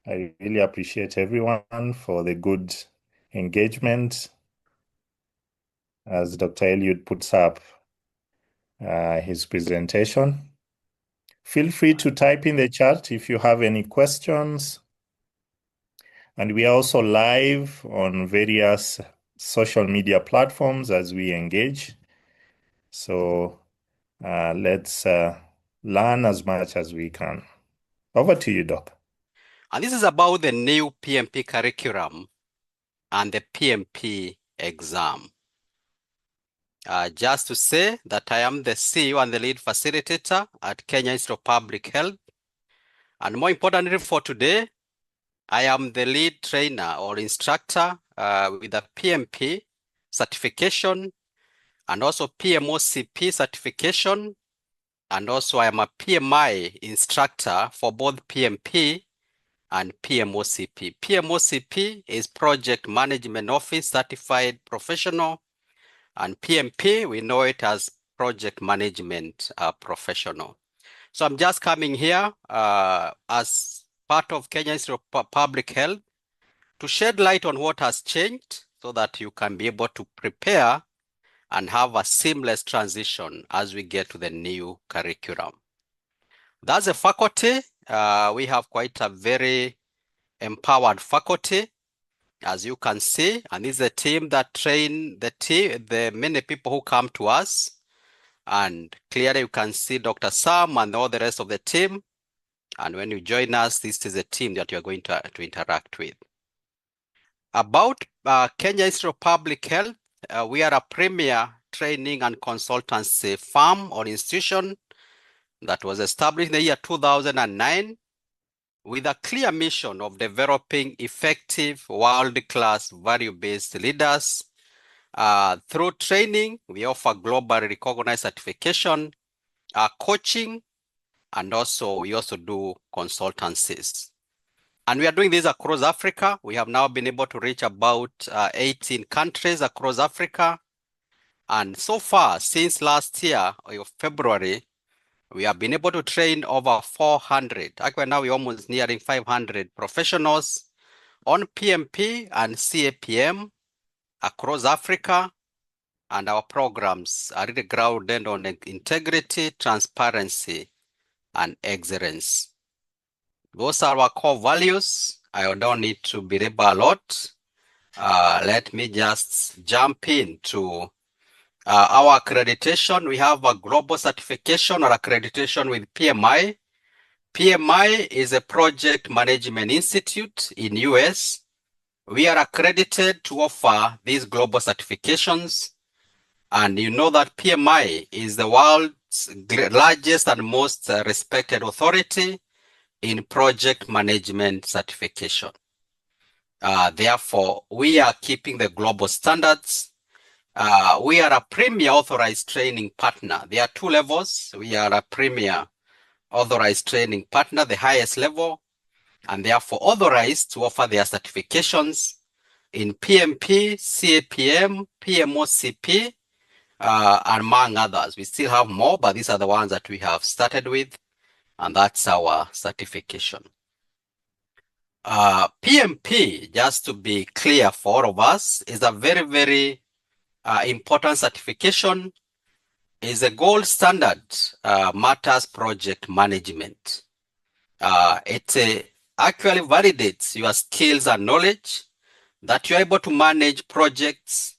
I really appreciate everyone for the good engagement as Dr. Eliud puts up his presentation. Feel free to type in the chat if you have any questions. And we are also live on various social media platforms as we engage. So let's learn as much as we can. Over to you, Doc. And this is about the new PMP curriculum and the PMP exam. Just to say that I am the CEO and the lead facilitator at Kenya Institute of Public Health. And more importantly for today, I am the lead trainer or instructor with a PMP certification and also PMOCP certification. And also I am a PMI instructor for both PMP and PMOCP. PMOCP is Project Management Office Certified Professional, and PMP, we know it as Project Management Professional. So I'm just coming here as part of Kenya Institute of Public Health to shed light on what has changed so that you can be able to prepare and have a seamless transition as we get to the new curriculum. That's a faculty. We have quite a very empowered faculty, as you can see, and this is a team that train the many people who come to us. And clearly you can see Dr. Sam and all the rest of the team. And when you join us, this is a team that you're going to interact with. About Kenya Institute of Public Health, we are a premier training and consultancy firm or institution that was established in the year 2009 with a clear mission of developing effective world-class value-based leaders. Through training, we offer globally recognized certification, coaching, and also we also do consultancies. And we are doing this across Africa. We have now been able to reach about 18 countries across Africa. And so far, since last year, of February, we have been able to train over 400. Actually, now we're almost nearing 500 professionals on PMP and CAPM across Africa. And our programs are really grounded on integrity, transparency, and excellence. Those are our core values. I don't need to belabor a lot. Let me just jump into our accreditation. We have a global certification or accreditation with PMI. PMI is a project management institute in US. We are accredited to offer these global certifications. And you know that PMI is the world's largest and most respected authority in project management certification. Therefore, we are keeping the global standards. We are a Premier Authorized Training Partner. There are two levels. We are a Premier Authorized Training Partner, the highest level, and therefore authorized to offer their certifications in PMP, CAPM, PMOCP, and among others. We still have more, but these are the ones that we have started with, and that's our certification. PMP, just to be clear for all of us, is a very, very important certification. Is a gold standard matters project management. It actually validates your skills and knowledge that you're able to manage projects.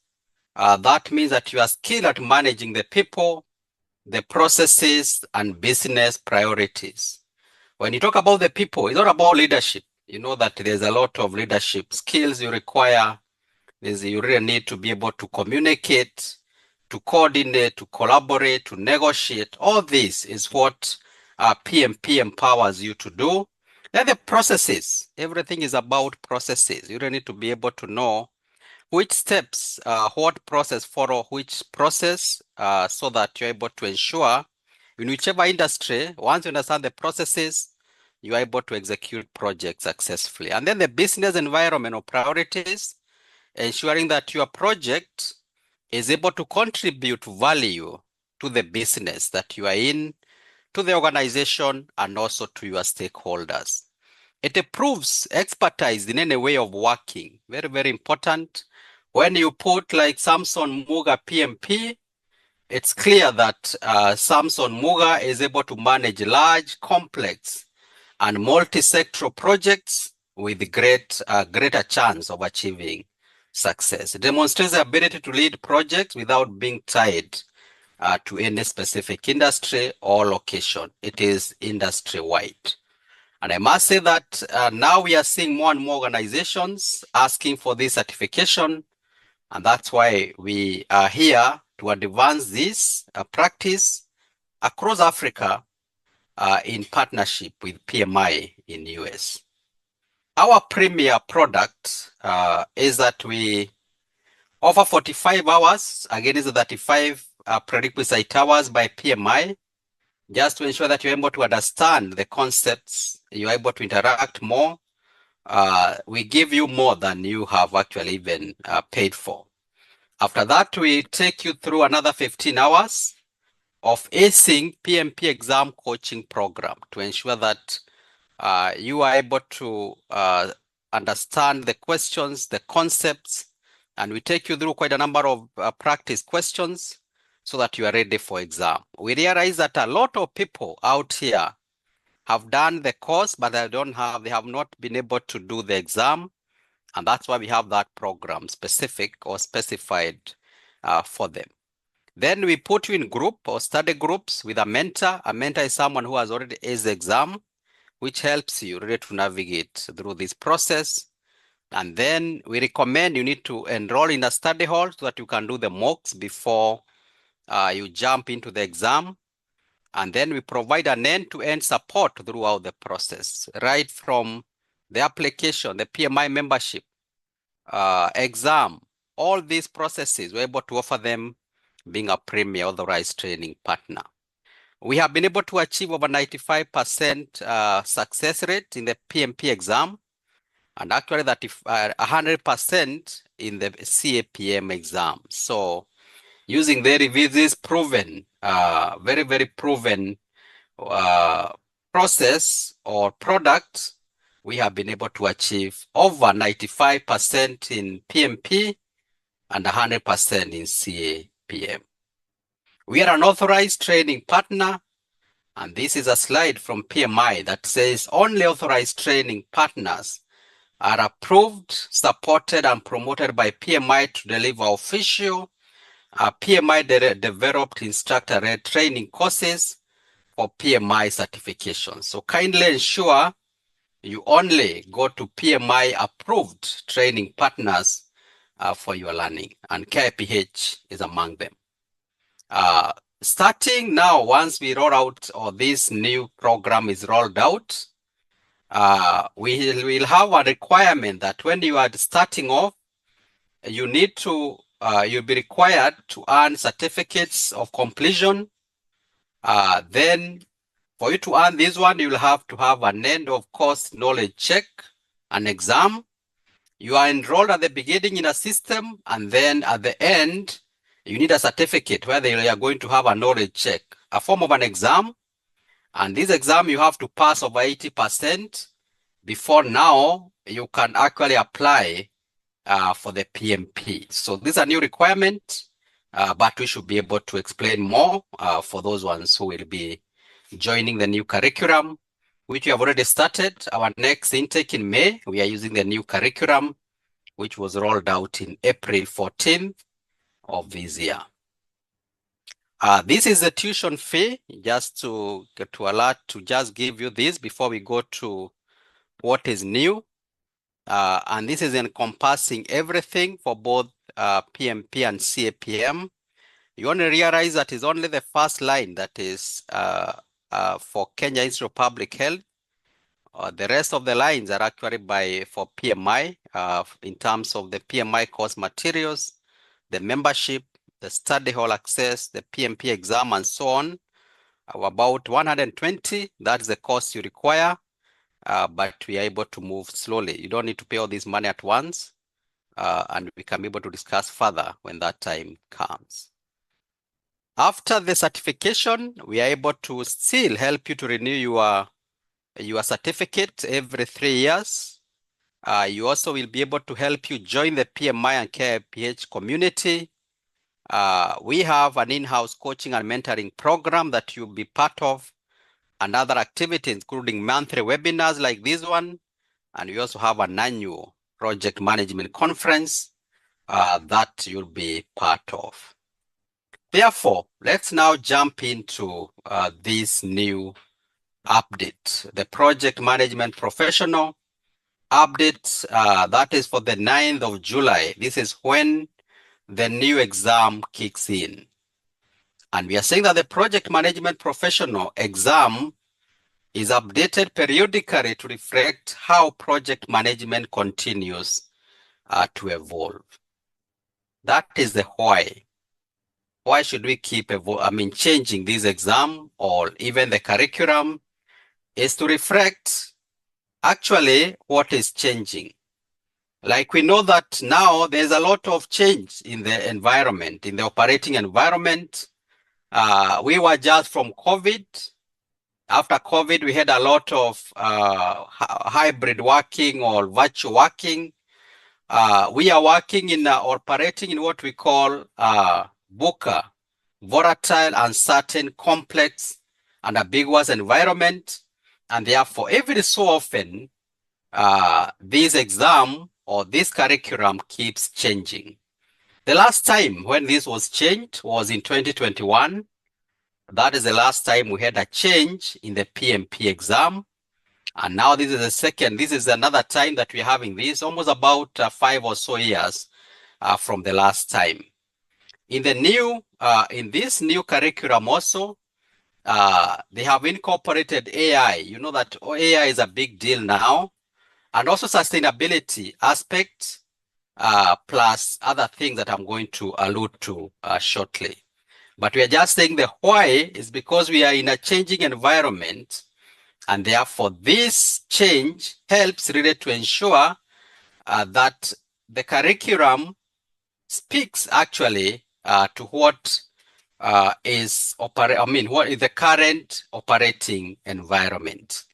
That means that you are skilled at managing the people, the processes, and business priorities. When you talk about the people, it's not about leadership. You know that there's a lot of leadership skills you require. You really need to be able to communicate, to coordinate, to collaborate, to negotiate. All this is what PMP empowers you to do. Then the processes, everything is about processes. You really need to be able to know which steps, what process follow which process, so that you're able to ensure in whichever industry, once you understand the processes, you are able to execute projects successfully. And then the business environment or priorities, ensuring that your project is able to contribute value to the business that you are in, to the organization, and also to your stakeholders. It proves expertise in any way of working. Very, very important. When you put like Samson Muga PMP, it's clear that Samson Muga is able to manage large, complex, and multi-sectoral projects with greater chance of achieving success. It demonstrates the ability to lead projects without being tied to any specific industry or location. It is industry-wide. And I must say that now we are seeing more and more organizations asking for this certification. And that's why we are here to advance this practice across Africa in partnership with PMI in US. Our premier product is that we offer 45 hours against the 35 prerequisite hours by PMI, just to ensure that you're able to understand the concepts, you're able to interact more. We give you more than you have actually even paid for. After that, we take you through another 15 hours of acing PMP exam coaching program to ensure that you are able to understand the questions, the concepts, and we take you through quite a number of practice questions so that you are ready for exam. We realize that a lot of people out here have done the course, but they have not been able to do the exam. And that's why we have that program specific or specified for them. Then we put you in group or study groups with a mentor. A mentor is someone who has already aced the exam, which helps you really to navigate through this process. And then we recommend you need to enroll in a study hall so that you can do the mocks before you jump into the exam. And then we provide an end-to-end support throughout the process, right from the application, the PMI membership, exam, all these processes, we're able to offer them being a Premier Authorized Training Partner. We have been able to achieve over 95% success rate in the PMP exam, and actually that 100% in the CAPM exam. So using this proven, very, very proven process or product, we have been able to achieve over 95% in PMP and 100% in CAPM. We are an authorized training partner, and this is a slide from PMI that says only authorized training partners are approved, supported, and promoted by PMI to deliver official PMI developed instructor-led training courses for PMI certification. So kindly ensure you only go to PMI approved training partners for your learning, and KIPH is among them. Starting now, once we roll out or this new program is rolled out, we will have a requirement that when you are starting off, you need to, you'll be required to earn certificates of completion. Then for you to earn this one, you'll have to have an end of course knowledge check, an exam. You are enrolled at the beginning in a system, and then at the end, you need a certificate where they are going to have a knowledge check, a form of an exam. And this exam you have to pass over 80% before now you can actually apply for the PMP. So this is a new requirement, but we should be able to explain more for those ones who will be joining the new curriculum, which we have already started. Our next intake in May, we are using the new curriculum, which was rolled out in April 14th of this year. This is the tuition fee, just to alert, to just give you this before we go to what is new. And this is encompassing everything for both PMP and CAPM. You only realize that is only the first line that is for Kenya Institute of Public Health. The rest of the lines are actually for PMI in terms of the PMI course materials, the membership, the study hall access, the PMP exam, and so on. About 120, that's the cost you require, but we are able to move slowly. You don't need to pay all this money at once, and we can be able to discuss further when that time comes. After the certification, we are able to still help you to renew your certificate every 3 years. You also will be able to help you join the PMI and KIPH community. We have an in-house coaching and mentoring program that you'll be part of, and other activities, including monthly webinars like this one. And we also have an annual project management conference that you'll be part of. Therefore, let's now jump into this new update, the project management professional update. That is for the 9th of July. This is when the new exam kicks in. And we are saying that the project management professional exam is updated periodically to reflect how project management continues to evolve. That is the why. Why should we keep changing this exam or even the curriculum? Is to reflect actually what is changing. Like we know that now there's a lot of change in the environment, in the operating environment. We were just from COVID. After COVID, we had a lot of hybrid working or virtual working. We are working in operating in what we call VUCA, volatile, uncertain, complex, and ambiguous environment. And therefore, every so often, this exam or this curriculum keeps changing. The last time when this was changed was in 2021. That is the last time we had a change in the PMP exam. And now this is the second, this is another time that we're having this, almost about 5 or so years from the last time. In the new, in this new curriculum also, they have incorporated AI. You know that AI is a big deal now, and also sustainability aspects, plus other things that I'm going to allude to shortly. But we are just saying the why is because we are in a changing environment, and therefore this change helps really to ensure that the curriculum speaks actually to what is what is the current operating environment.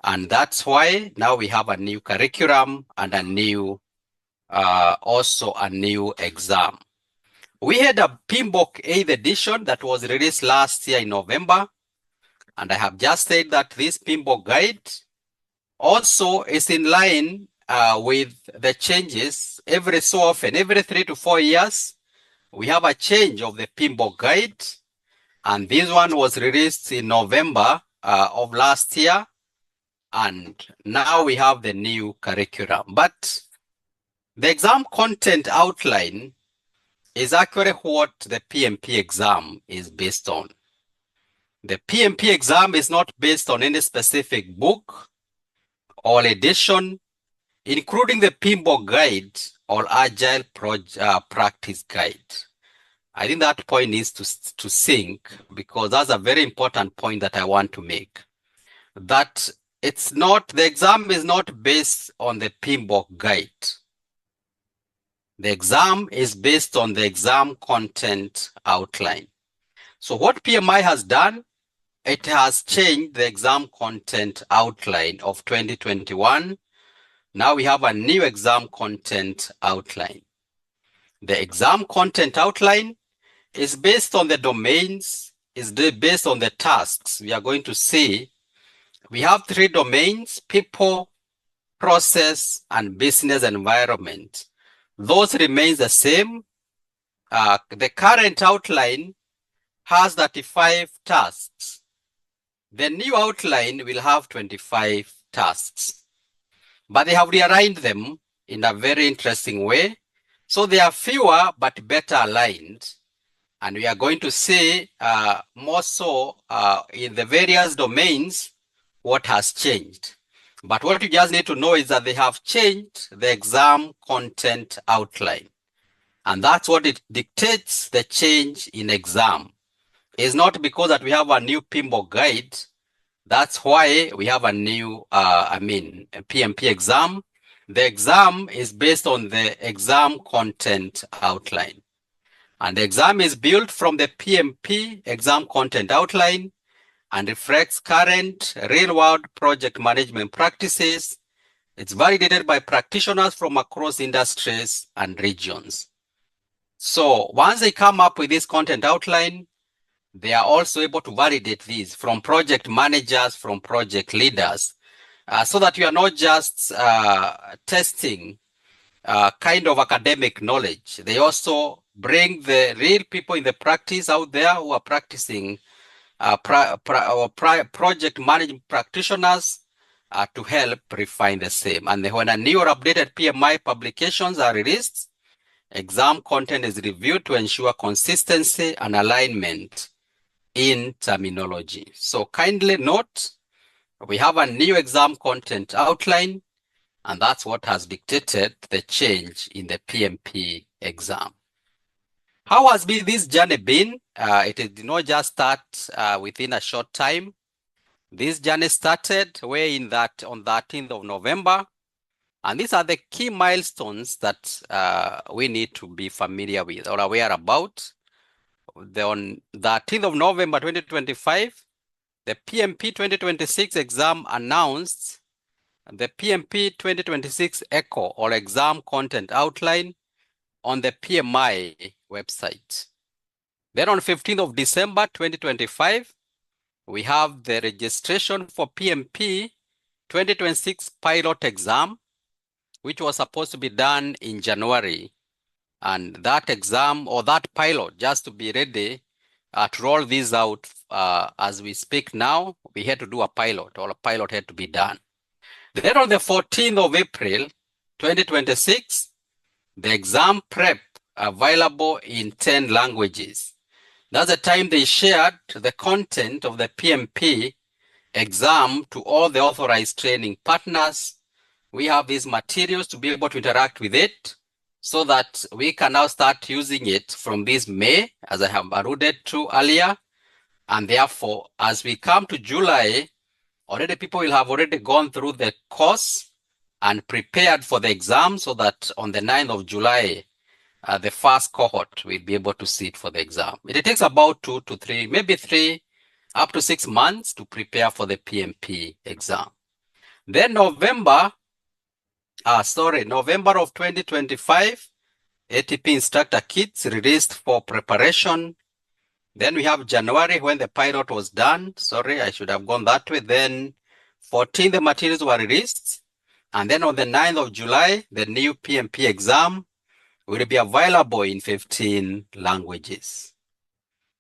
And that's why now we have a new curriculum and a new, also a new exam. We had a PMBOK 8th edition that was released last year in November. And I have just said that this PMBOK guide also is in line with the changes. Every so often, every 3 to 4 years, we have a change of the PMBOK guide. And this one was released in November of last year. And now we have the new curriculum. But the exam content outline is actually what the PMP exam is based on. The PMP exam is not based on any specific book or edition, including the PMBOK guide or Agile practice guide. I think that point needs to sink, because that's a very important point that I want to make. That it's not, the exam is not based on the PMBOK guide. The exam is based on the exam content outline. So what PMI has done, it has changed the exam content outline of 2021. Now we have a new exam content outline. The exam content outline is based on the domains, is based on the tasks. We are going to see, we have 3 domains: people, process, and business environment. Those remain the same. The current outline has 35 tasks. The new outline will have 25 tasks, but they have realigned them in a very interesting way. So they are fewer but better aligned. And we are going to see more so in the various domains what has changed. But what you just need to know is that they have changed the exam content outline. And that's what it dictates the change in exam. It's not because that we have a new PMBOK guide. That's why we have a new, a PMP exam. The exam is based on the exam content outline. And the exam is built from the PMP exam content outline. and reflects current real-world project management practices. It's validated by practitioners from across industries and regions. So once they come up with this content outline, they are also able to validate these from project managers, from project leaders, so that you are not just testing kind of academic knowledge. They also bring the real people in the practice out there who are practicing project management practitioners to help refine the same. And when a new or updated PMI publications are released, exam content is reviewed to ensure consistency and alignment in terminology. So kindly note, we have a new exam content outline, and that's what has dictated the change in the PMP exam. How has this journey been? It did not just start within a short time. This journey started way in that on 13th of November. And these are the key milestones that we need to be familiar with or aware about. On 13th of November 2025, the PMP 2026 exam announced the PMP 2026 ECHO or exam content outline on the PMI website. Then on 15th of December 2025, we have the registration for PMP 2026 pilot exam, which was supposed to be done in January. And that exam or that pilot, just to be ready to roll these out as we speak now, we had to do a pilot, or a pilot had to be done. Then on the 14th of April, 2026, the exam prep available in 10 languages. That's the time they shared the content of the PMP exam to all the authorized training partners. We have these materials to be able to interact with it so that we can now start using it from this May, as I have alluded to earlier. And therefore, as we come to July, already people will have already gone through the course and prepared for the exam so that on the 9th of July, the first cohort will be able to sit for the exam. It takes about 2 to 3, maybe 3, up to 6 months to prepare for the PMP exam. Then November of 2025, ATP instructor kits released for preparation. Then we have January when the pilot was done. Sorry, I should have gone that way. Then 14, the materials were released. And then on the 9th of July, the new PMP exam will be available in 15 languages.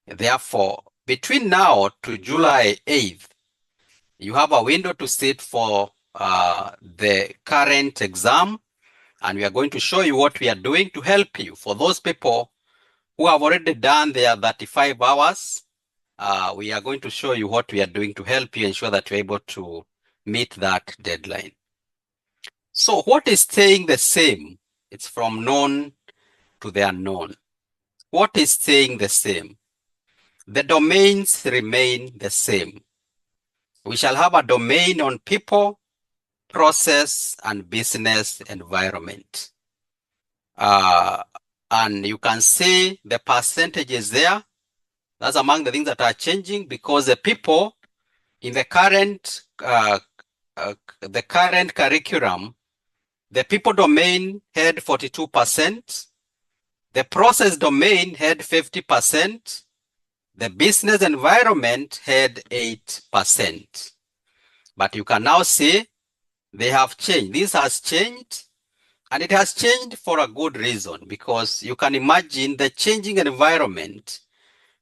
Therefore, between now to July 8th, you have a window to sit for the current exam, and we are going to show you what we are doing to help you. For those people who have already done their 35 hours, we are going to show you what we are doing to help you ensure that you're able to meet that deadline. So what is staying the same? It's from known to the unknown. What is staying the same? The domains remain the same. We shall have a domain on people, process, and business environment. And you can see the percentages there. That's among the things that are changing because the people in the current curriculum, the people domain had 42%, the process domain had 50%, the business environment had 8%. But you can now see they have changed. This has changed, and it has changed for a good reason, because you can imagine the changing environment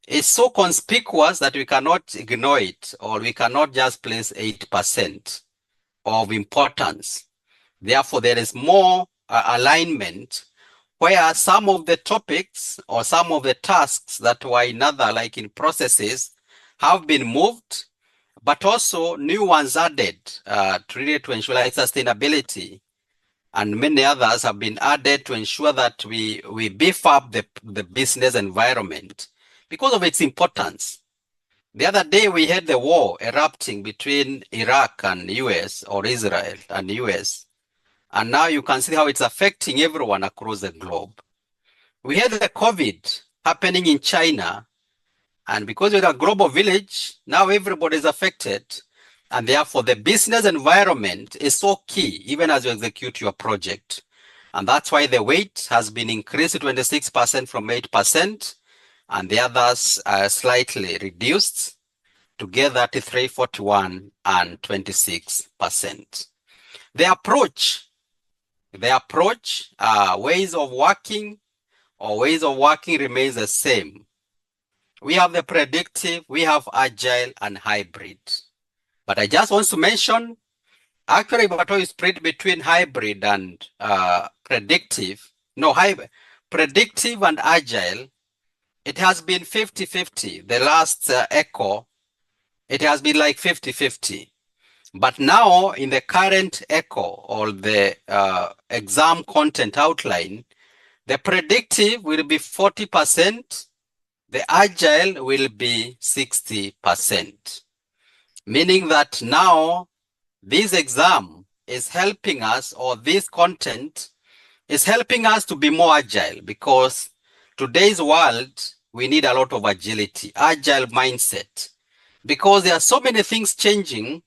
is so conspicuous that we cannot ignore it, or we cannot just place 8% of importance. Therefore, there is more alignment where some of the topics or some of the tasks that were in other, like in processes, have been moved, but also new ones added to ensure like sustainability. And many others have been added to ensure that we beef up the business environment because of its importance. The other day we had the war erupting between Iraq and US, or Israel and US. And now you can see how it's affecting everyone across the globe. We had the COVID happening in China, And because we're a global village, now everybody is affected. And therefore, the business environment is so key, even as you execute your project. And that's why the weight has been increased to 26% from 8%, and the others are slightly reduced, together to 41 and 26%. The approach, ways of working remains the same. We have the predictive, we have agile and hybrid. But I just want to mention, actually, Bato is split between hybrid and predictive. No, predictive and agile. It has been 50-50. The last echo, it has been like 50-50. But now in the current echo or the exam content outline, the predictive will be 40%, the agile will be 60%. Meaning that now this exam is helping us, or this content is helping us to be more agile, because today's world, we need a lot of agility, agile mindset, because there are so many things changing,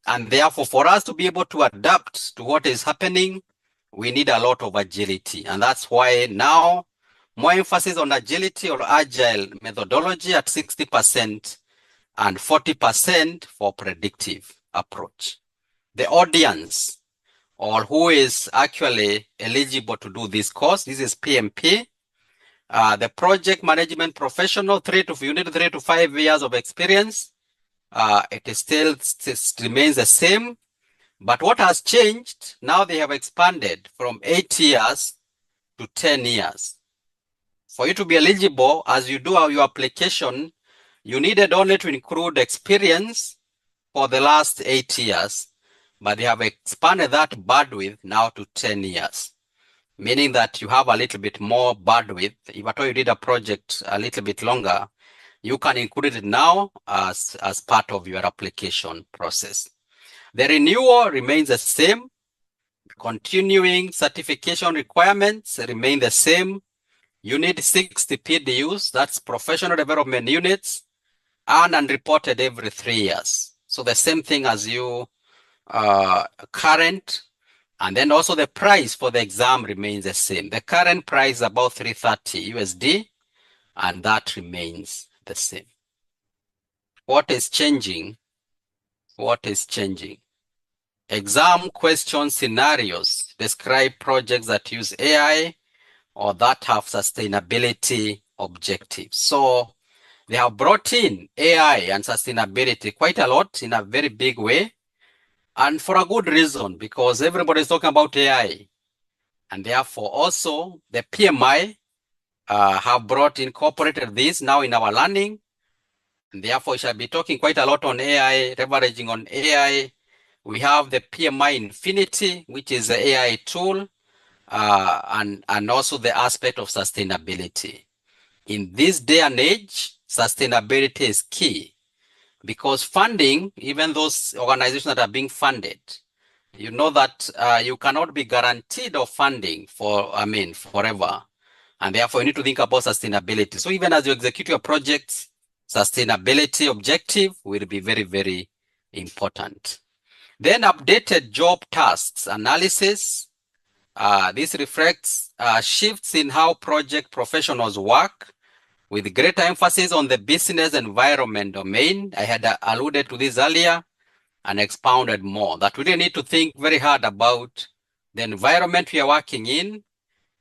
and therefore for us to be able to adapt to what is happening, we need a lot of agility. And that's why now more emphasis on agility or agile methodology at 60% and 40% for predictive approach. The audience, or who is actually eligible to do this course, this is PMP. The project management professional, you need 3 to 5 years of experience. It still remains the same, but what has changed, now they have expanded from 8 years to 10 years. For you to be eligible, as you do your application, you needed only to include experience for the last 8 years, but they have expanded that bandwidth now to 10 years, meaning that you have a little bit more bandwidth. If at all you did a project a little bit longer, you can include it now as part of your application process. The renewal remains the same. Continuing certification requirements remain the same. You need 60 PDUs, that's professional development units, and unreported every 3 years. So the same thing as you current, and then also the price for the exam remains the same. The current price is about 330 USD, and that remains the same. What is changing? What is changing? Exam question scenarios describe projects that use AI or that have sustainability objectives. So they have brought in AI and sustainability quite a lot in a very big way, and for a good reason, because everybody is talking about AI. And therefore also the PMI have incorporated this now in our learning. And therefore we shall be talking quite a lot on AI, leveraging on AI. We have the PMI Infinity, which is the AI tool, and also the aspect of sustainability. In this day and age, sustainability is key, because funding, even those organizations that are being funded, you know that you cannot be guaranteed of funding forever. And therefore you need to think about sustainability. So even as you execute your projects, sustainability objective will be very, very important. Then updated job tasks analysis. This reflects shifts in how project professionals work, with greater emphasis on the business environment domain. I had alluded to this earlier and expounded more, that we really need to think very hard about the environment we are working in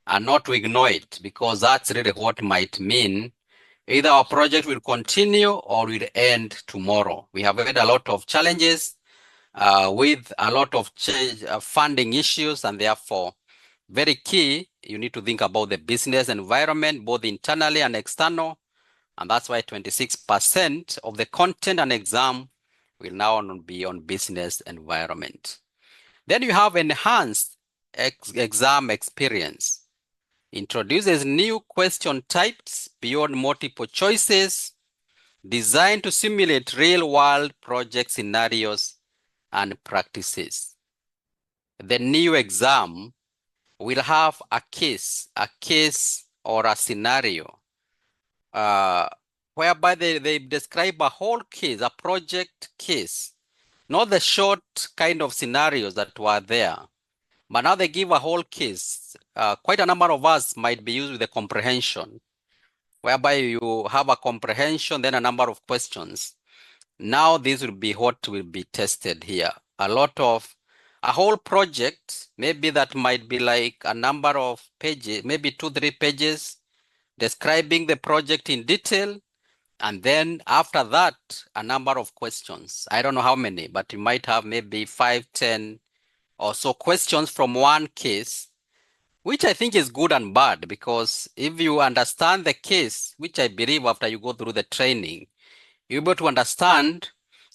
and not to ignore it, because that's really what might mean either our project will continue or will end tomorrow. We have had a lot of challenges with a lot of funding issues, and therefore very key, you need to think about the business environment, both internally and external. And that's why 26% of the content and exam will now be on business environment. Then you have enhanced exam experience. Introduces new question types beyond multiple choices, designed to simulate real-world project scenarios and practices. The new exam will have a case or a scenario whereby they describe a whole case, a project case, not the short kind of scenarios that were there, but now they give a whole case. Quite a number of us might be used with the comprehension, whereby you have a comprehension, then a number of questions. Now this will be what will be tested here. A whole project, maybe that might be like a number of pages, maybe 2-3 pages, describing the project in detail. And then after that, a number of questions. I don't know how many, but you might have maybe 5, 10 or so questions from one case, which I think is good and bad, because if you understand the case, which I believe after you go through the training, you're able to understand,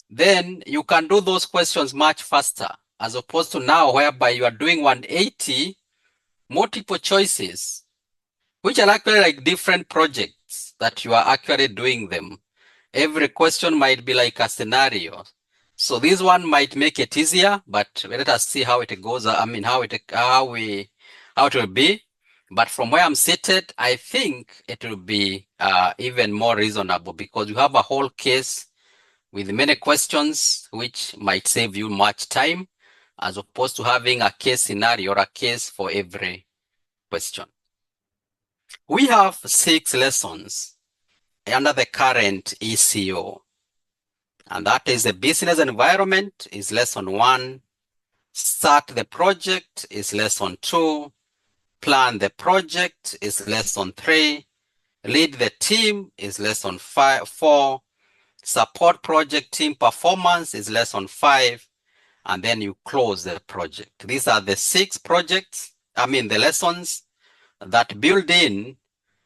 then you can do those questions much faster, as opposed to now whereby you are doing 180 multiple choices, which are actually like different projects that you are actually doing them. Every question might be like a scenario. So this one might make it easier, but let us see how it goes. I mean, how it will be. But from where I'm seated, I think it will be even more reasonable, because you have a whole case with many questions, which might save you much time, as opposed to having a case scenario or a case for every question. We have 6 lessons under the current ECO. And that is the business environment is lesson 1. Start the project is lesson 2. Plan the project is lesson 3. Lead the team is lesson 4. Support project team performance is lesson 5. And then you close the project. These are the 6 the lessons that build in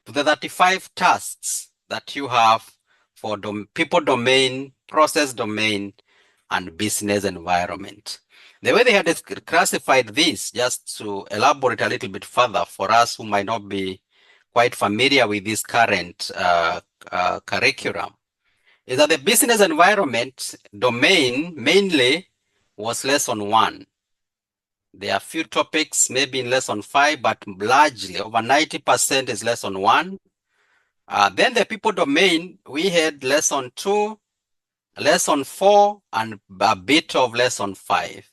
to the 35 tasks that you have for people domain, process domain, and business environment. The way they had classified this, just to elaborate a little bit further for us who might not be quite familiar with this current curriculum, is that the business environment domain mainly was lesson 1. There are a few topics maybe in lesson 5, but largely over 90% is lesson 1. Then the people domain, we had lesson 2, lesson 4, and a bit of lesson 5.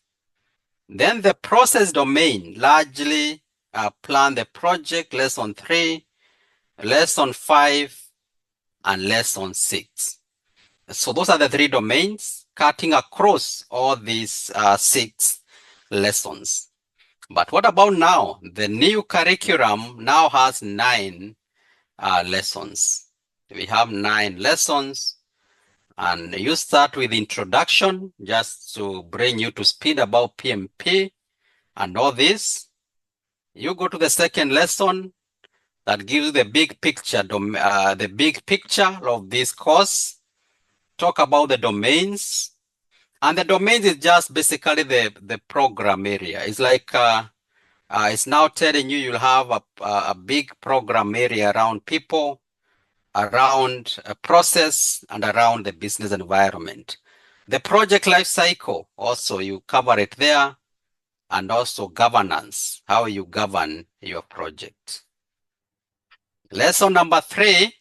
Then the process domain, largely plan the project, lesson 3, lesson 5, and lesson 6. So those are the 3 domains cutting across all these 6 lessons. But what about now? The new curriculum now has 9 lessons. We have 9 lessons, and you start with introduction, just to bring you to speed about PMP and all this. You go to the second lesson that gives the big picture, of this course. Talk about the domains, and the domains is just basically the program area. It's like it's now telling you you'll have a big program area around people, around a process, and around the business environment. The project life cycle, also you cover it there, and also governance, how you govern your project. Lesson number 3,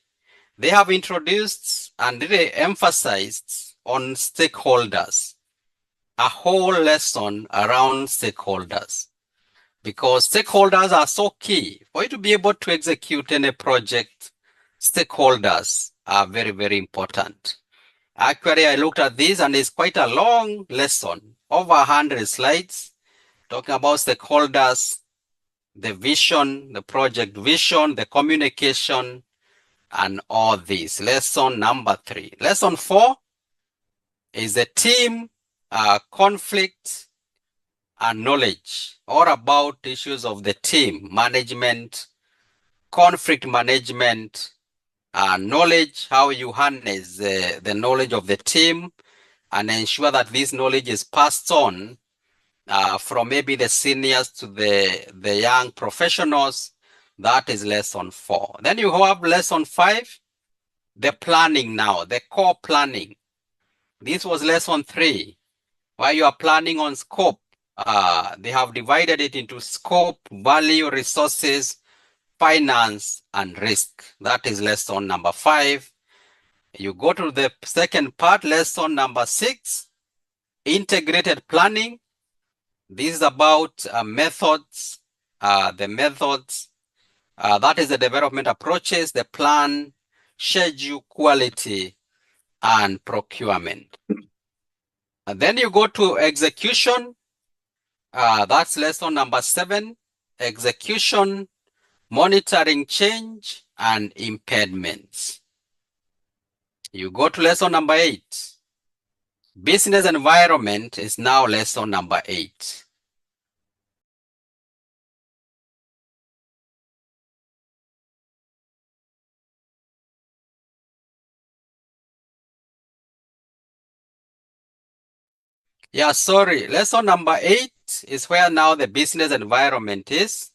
they have introduced and really emphasized on stakeholders, a whole lesson around stakeholders, because stakeholders are so key. For you to be able to execute any project, stakeholders are very, very important. Actually, I looked at this and it's quite a long lesson, over 100 slides, talking about stakeholders, the vision, the project vision, the communication, and all this. Lesson number 3. Lesson 4 is the team, conflict, and knowledge, all about issues of the team, management, conflict management, knowledge, how you harness the knowledge of the team and ensure that this knowledge is passed on from maybe the seniors to the young professionals. That is lesson 4. Then you have lesson 5, the planning now, the core planning. This was lesson 3, where you are planning on scope. They have divided it into scope, value, resources, finance, and risk. That is lesson number 5. You go to the second part, lesson number 6, integrated planning. This is about methods, the methods. That is the development approaches, the plan, schedule, quality, and procurement. And then you go to execution. That's lesson number 7, execution, monitoring change, and impediments. You go to lesson number 8. Business environment is now lesson number 8. Yeah, sorry. Lesson number 8 is where now the business environment is.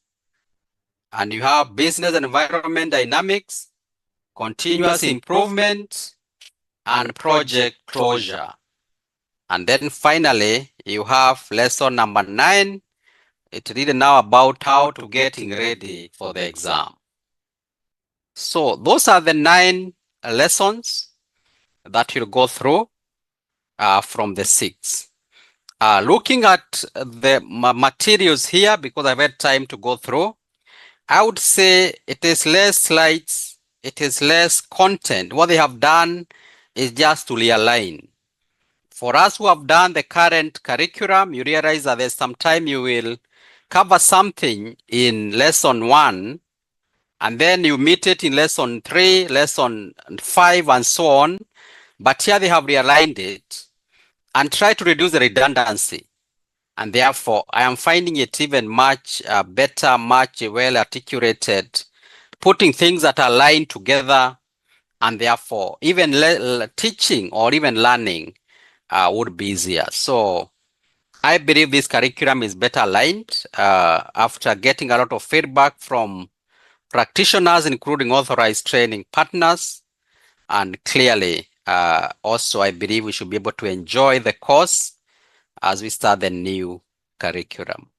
And you have business environment dynamics, continuous improvement, and project closure. And then finally, you have lesson number 9. It's really now about how to getting ready for the exam. So those are the 9 lessons that you'll go through from the 6. Looking at the materials here, because I've had time to go through, I would say it is less slides, it is less content. What they have done is just to realign. For us who have done the current curriculum, you realize that there's some time you will cover something in lesson 1, and then you meet it in lesson 3, lesson 5, and so on. But here they have realigned it and try to reduce the redundancy. And therefore, I am finding it even much better, much well articulated, putting things that are aligned together, and therefore, even teaching or even learning would be easier. So I believe this curriculum is better aligned after getting a lot of feedback from practitioners, including authorized training partners. And clearly, also, I believe we should be able to enjoy the course as we start the new curriculum.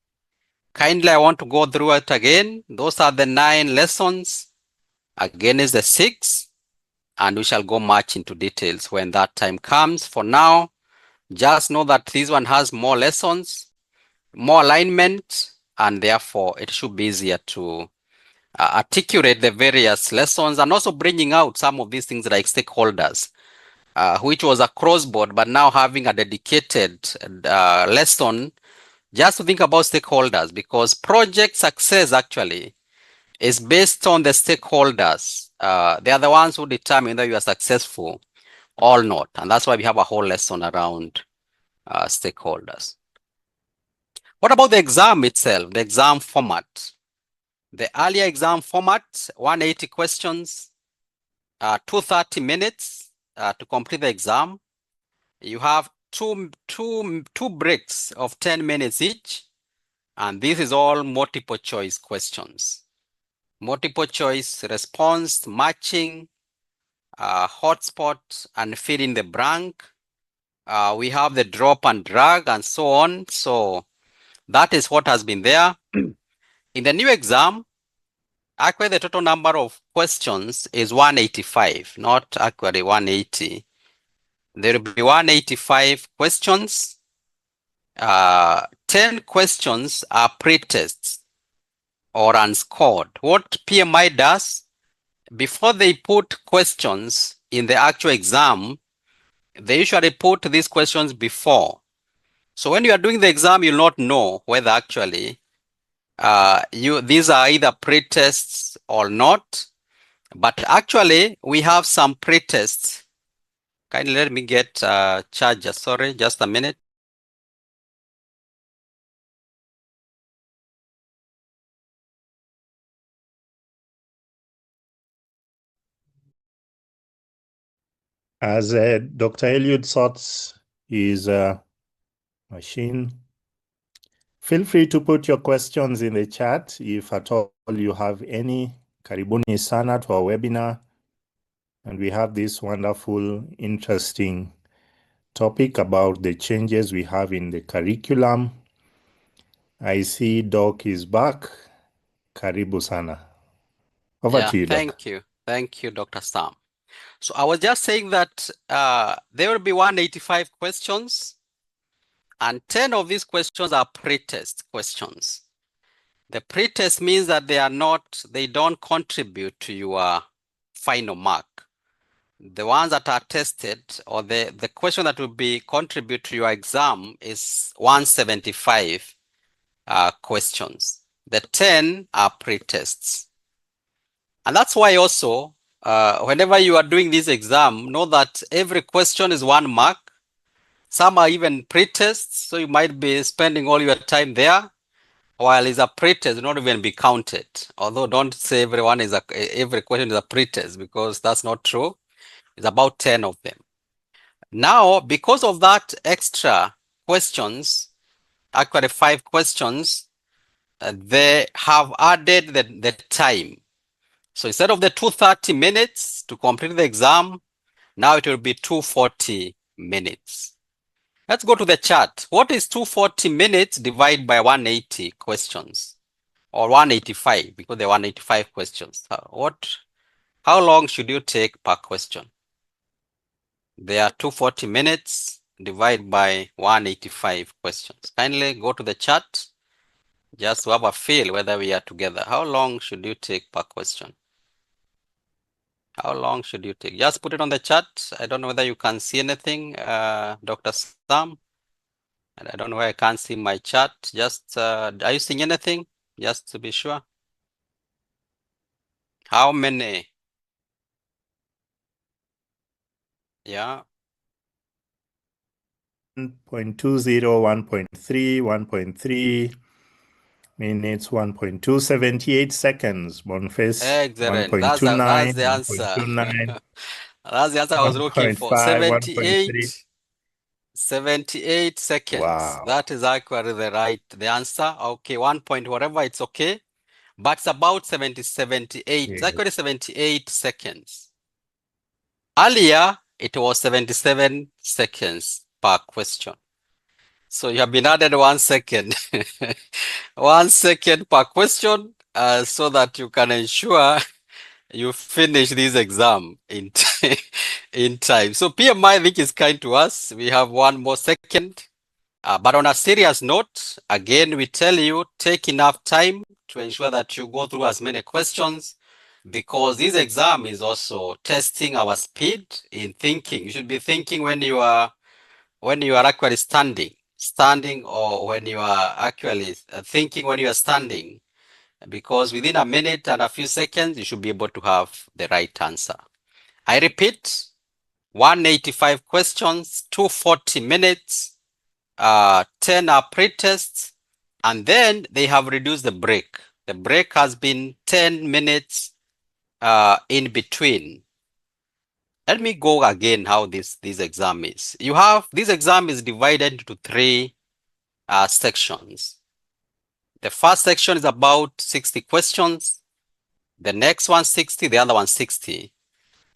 Kindly, I want to go through it again. Those are the 9 lessons. Again is the 6, and we shall go much into details when that time comes. For now, just know that this one has more lessons, more alignment, and therefore it should be easier to articulate the various lessons, and also bringing out some of these things like stakeholders, which was a crossboard, but now having a dedicated lesson just to think about stakeholders, because project success actually is based on the stakeholders. They are the ones who determine whether you are successful or not. And that's why we have a whole lesson around stakeholders. What about the exam itself, the exam format? The earlier exam format, 180 questions, 230 minutes to complete the exam. You have two breaks of 10 minutes each. And this is all multiple choice questions. Multiple choice response, matching, hotspot, and fill in the blank. We have the drop and drag and so on. So that is what has been there. In the new exam, actually the total number of questions is 185, not actually 180. There will be 185 questions. 10 questions are pre-tests or unscored. What PMI does, before they put questions in the actual exam, they usually put these questions before. So when you are doing the exam, you'll not know whether actually these are either pre-tests or not. But actually, we have some pre-tests. Kindly let me get charger. Sorry, just a minute. As Dr. Eliud sorts his machine, feel free to put your questions in the chat if at all you have any. Karibuni sana to our webinar. And we have this wonderful, interesting topic about the changes we have in the curriculum. I see Doc is back. Karibu sana. Over to you, Doc. Thank you. Thank you, Dr. Sam. So I was just saying that there will be 185 questions, and 10 of these questions are pre-test questions. The pre-test means that they don't contribute to your final mark. The ones that are tested, or the question that will be contribute to your exam, is 175 questions. The 10 are pre-tests. And that's why also, whenever you are doing this exam, know that every question is 1 mark. Some are even pre-tests, so you might be spending all your time there, while it's a pre-test, not even be counted. Although don't say every question is a pre-test, because that's not true. It's about 10 of them. Now, because of that extra questions, actually 5 questions, they have added the time. So instead of the 230 minutes to complete the exam, now it will be 240 minutes. Let's go to the chart. What is 240 minutes divided by 180 questions? Or 185, because there are 185 questions. How long should you take per question? There are 240 minutes divided by 185 questions. Kindly go to the chart just to have a feel whether we are together. How long should you take per question? How long should you take? Just put it on the chat. I don't know whether you can see anything, Dr. Sam. And I don't know why I can't see my chat. Just, are you seeing anything? Just to be sure. How many? Yeah. 1.20, 1.3, 1.3 minutes, 1.278 seconds. Boniface, Excellent. That's 1.29, the answer. 1.29, That's the answer I was looking for. 1.5, 1.3. 78 seconds. Wow. That is actually the answer. Okay, 1 point whatever, it's okay. But it's about 78. It's Yeah. actually 78 seconds. Earlier, it was 77 seconds per question. So you have been added 1 second. 1 second per question, so that you can ensure you finish this exam in in time. So PMI, I think, is kind to us. We have 1 more second. But on a serious note, again, we tell you, take enough time to ensure that you go through as many questions, because this exam is also testing our speed in thinking. You should be thinking when you are actually standing, or when you are actually thinking when you are standing, because within a minute and a few seconds, you should be able to have the right answer. I repeat, 185 questions, 240 minutes, 10 are pre-tests, and then they have reduced the break. The break has been 10 minutes in between. Let me go again how this exam is. This exam is divided into 3 sections. The first section is about 60 questions. The next one 60, the other one 60.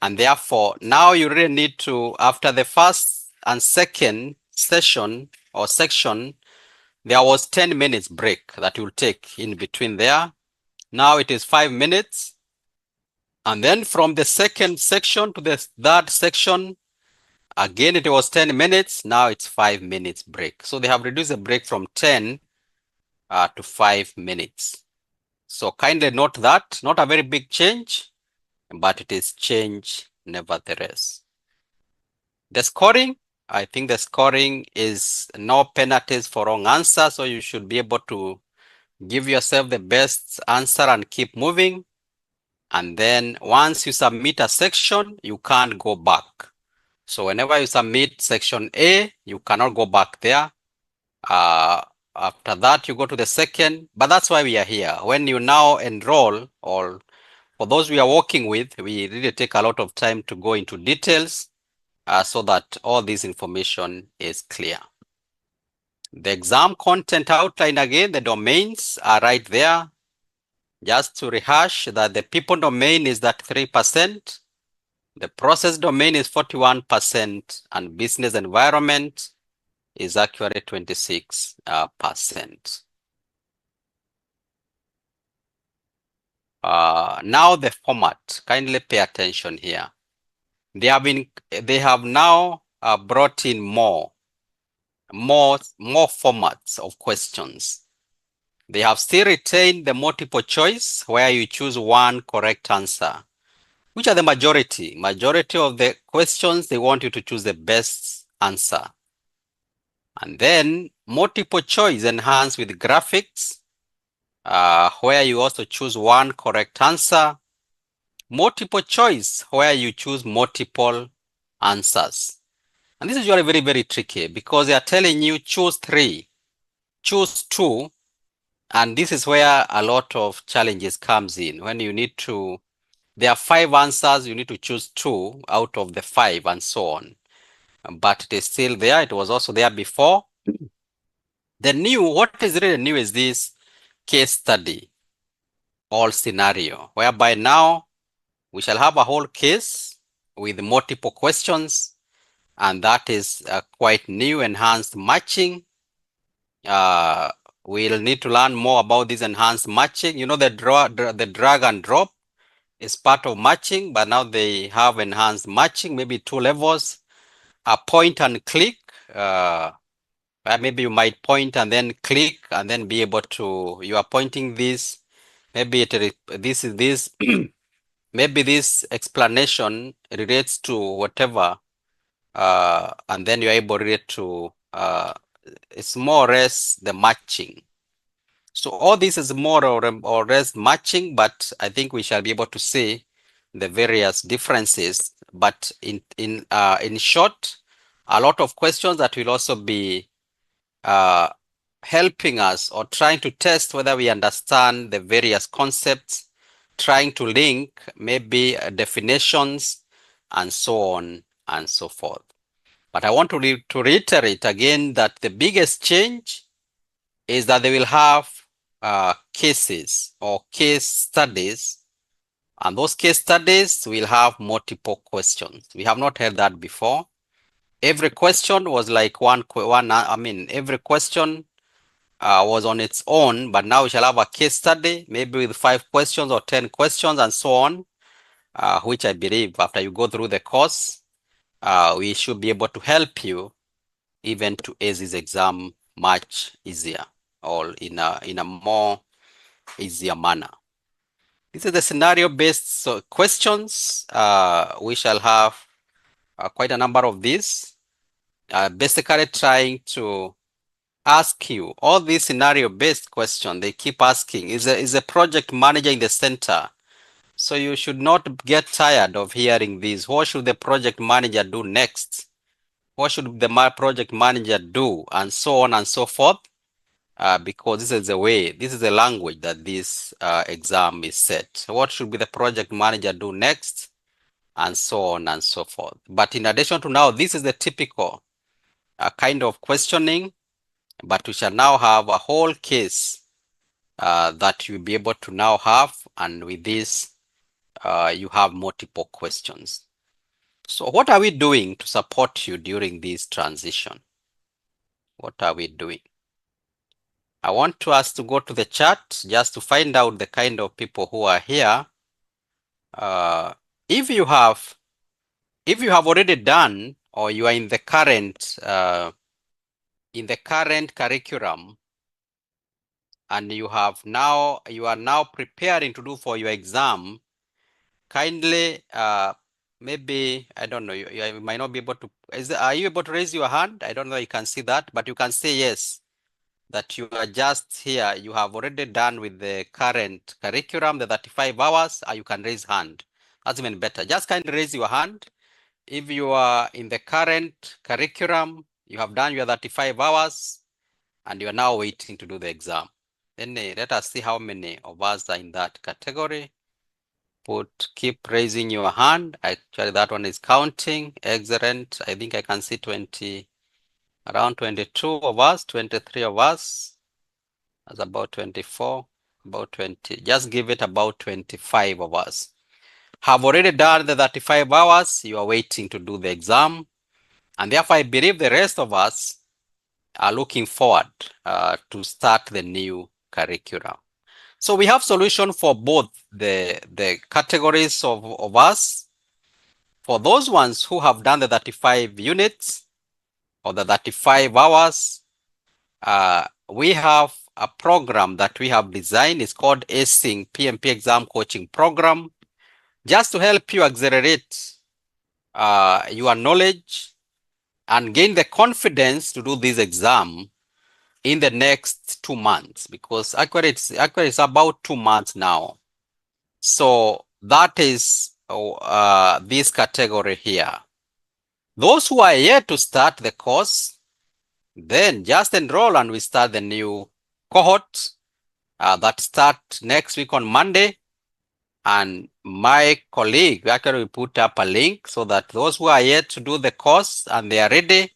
And therefore, now you really need to, after the first and second session or section, there was 10 minutes break that you'll take in between there. Now it is 5 minutes. And then from the second section to the third section, again, it was 10 minutes. Now it's 5 minutes break. So they have reduced the break from 10 to 5 minutes. So kindly note that, not a very big change, but it is change nevertheless. The scoring, I think the scoring is no penalties for wrong answer. So you should be able to give yourself the best answer and keep moving. And then once you submit a section, you can't go back. So whenever you submit section A, you cannot go back there. After that, you go to the second, but that's why we are here. When you now enroll, or for those we are working with, we really take a lot of time to go into details so that all this information is clear. The exam content outline, again, the domains are right there. Just to rehash that the people domain is that 3%, the process domain is 41%, and business environment is actually 26%. Now the format, kindly pay attention here. they have now brought in more formats of questions. They have still retained the multiple choice where you choose one correct answer, which are the majority. Majority of the questions, they want you to choose the best answer. And then multiple choice enhanced with graphics, where you also choose one correct answer. Multiple choice where you choose multiple answers. And this is usually very, very tricky because they are telling you choose 3, choose 2, and this is where a lot of challenges comes in. When you need to, there are 5 answers, you need to choose 2 out of the 5 and so on. But it is still there. It was also there before. The new, what is really new is this case study or scenario, whereby now we shall have a whole case with multiple questions, and that is quite new. Enhanced matching. We'll need to learn more about this enhanced matching. You know, the drag and drop is part of matching, but now they have enhanced matching, maybe 2 levels. A point and click. Maybe you might point and then click and then be able to, you are pointing this, maybe this is this, maybe this explanation relates to whatever, and then you're able to, it's more or less the matching. So all this is more or less matching, but I think we shall be able to see the various differences. But in short, a lot of questions that will also be helping us or trying to test whether we understand the various concepts, trying to link maybe definitions and so on and so forth. But I want to reiterate again that the biggest change is that they will have cases or case studies, and those case studies will have multiple questions. We have not heard that before. Every question was like every question was on its own, but now we shall have a case study, maybe with 5 questions or 10 questions and so on, which I believe after you go through the course, we should be able to help you even to ace this exam much easier or in a more easier manner. This is the scenario-based questions. We shall have quite a number of these, basically trying to ask you all these scenario-based questions. They keep asking, is a project manager in the center? So you should not get tired of hearing these. What should the project manager do next? What should the project manager do? And so on and so forth. Because this is the way, this is the language that this exam is set. So what should be the project manager do next? And so on and so forth. But in addition to now, this is the typical kind of questioning, but we shall now have a whole case that you'll be able to now have. And with this, you have multiple questions. So what are we doing to support you during this transition? What are we doing? I want us to go to the chat just to find out the kind of people who are here. If you have already done, or you are in the current curriculum, and you are now preparing to do for your exam, kindly maybe, I don't know, you might not be able to, are you able to raise your hand? I don't know, you can see that, but you can say yes, that you are just here, you have already done with the current curriculum, the 35 hours, you can raise hand. That's even better. Just kindly raise your hand. If you are in the current curriculum, you have done your 35 hours, and you are now waiting to do the exam. Then let us see how many of us are in that category. Keep raising your hand. Actually, that one is counting. Excellent. I think I can see around 22 of us, 23 of us. That's about 24, about 20. Just give it about 25 of us. Have already done the 35 hours. You are waiting to do the exam. And therefore, I believe the rest of us are looking forward to start the new curriculum. So we have solution for both the categories of us. for those ones who have done the 35 units or the 35 hours, we have a program that we have designed. It's called ACing PMP Exam Coaching Program, just to help you accelerate your knowledge and gain the confidence to do this exam in the next 2 months, because actually it's about 2 months now. So that is this category here. Those who are yet to start the course, then just enroll and we start the new cohort that start next week on Monday. And my colleague actually will put up a link so that those who are yet to do the course and they are ready,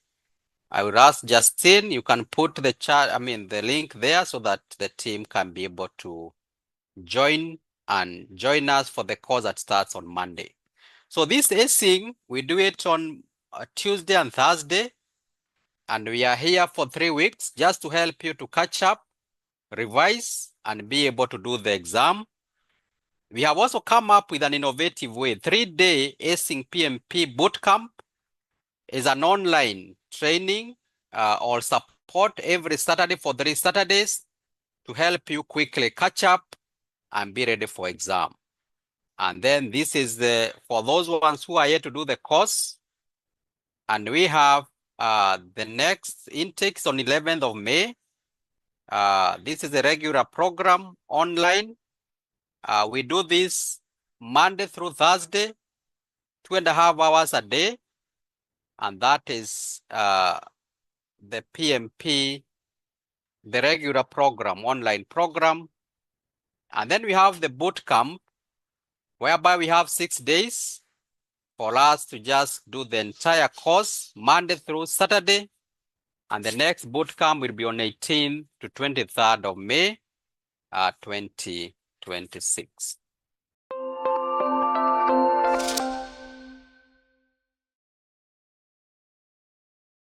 I would ask Justin, you can put the link there so that the team can be able to join us for the course that starts on Monday. So this ACing, we do it on Tuesday and Thursday, and we are here for 3 weeks just to help you to catch up, revise, and be able to do the exam. We have also come up with an innovative way. 3-day ACing PMP Bootcamp is an online training or support every Saturday for 3 Saturdays to help you quickly catch up and be ready for exam. And then this is for those ones who are here to do the course. And we have the next intakes on 11th of May. This is a regular program online. We do this Monday through Thursday, 2.5 hours a day. And that is the PMP, the regular program, online program. And then we have the boot camp, whereby we have 6 days for us to just do the entire course, Monday through Saturday. And the next boot camp will be on 18th to 23rd of May, 2026.